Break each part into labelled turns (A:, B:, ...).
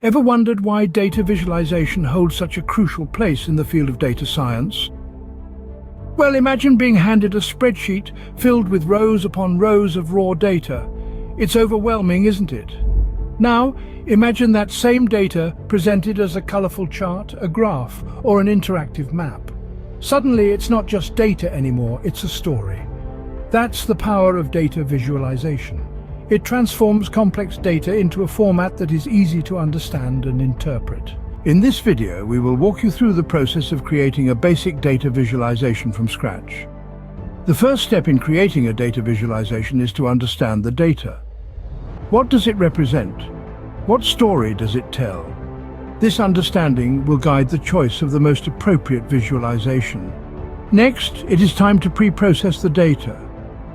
A: Ever wondered why data visualization holds such a crucial place in the field of data science? Well, imagine being handed a spreadsheet filled with rows upon rows of raw data. It's overwhelming, isn't it? Now, imagine that same data presented as a colorful chart, a graph, or an interactive map. Suddenly, it's not just data anymore, it's a story. That's the power of data visualization. It transforms complex data into a format that is easy to understand and interpret. In this video, we will walk you through the process of creating a basic data visualization from scratch. The first step in creating a data visualization is to understand the data. What does it represent? What story does it tell? This understanding will guide the choice of the most appropriate visualization. Next, it is time to pre-process the data.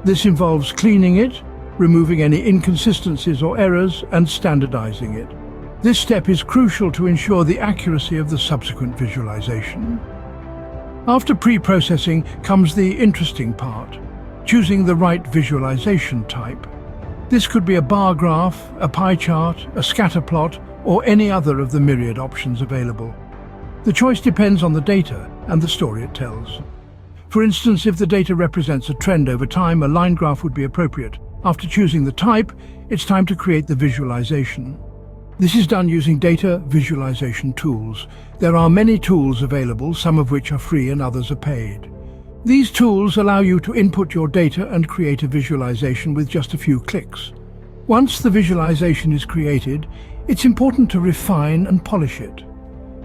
A: This involves cleaning it, removing any inconsistencies or errors, and standardizing it. This step is crucial to ensure the accuracy of the subsequent visualization. After pre-processing comes the interesting part, choosing the right visualization type. This could be a bar graph, a pie chart, a scatter plot, or any other of the myriad options available. The choice depends on the data and the story it tells. For instance, if the data represents a trend over time, a line graph would be appropriate. After choosing the type, it's time to create the visualization. This is done using data visualization tools. There are many tools available, some of which are free and others are paid. These tools allow you to input your data and create a visualization with just a few clicks. Once the visualization is created, it's important to refine and polish it.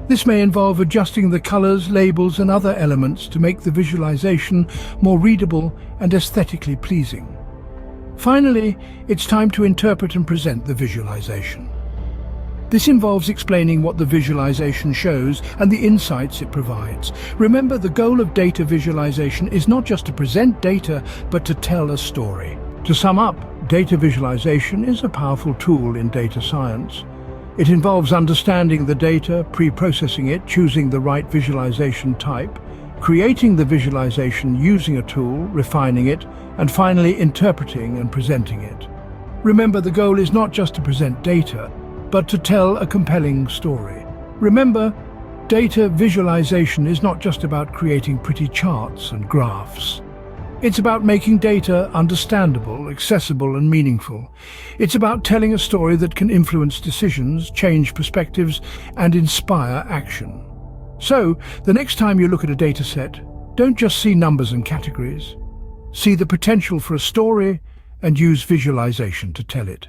A: This may involve adjusting the colors, labels, and other elements to make the visualization more readable and aesthetically pleasing. Finally, it's time to interpret and present the visualization. This involves explaining what the visualization shows and the insights it provides. Remember, the goal of data visualization is not just to present data, but to tell a story. To sum up, data visualization is a powerful tool in data science. It involves understanding the data, pre-processing it, choosing the right visualization type, creating the visualization using a tool, refining it, and finally interpreting and presenting it. Remember, the goal is not just to present data, but to tell a compelling story. Remember, data visualization is not just about creating pretty charts and graphs. It's about making data understandable, accessible, and meaningful. It's about telling a story that can influence decisions, change perspectives, and inspire action. So, the next time you look at a data set, don't just see numbers and categories. See the potential for a story and use visualization to tell it.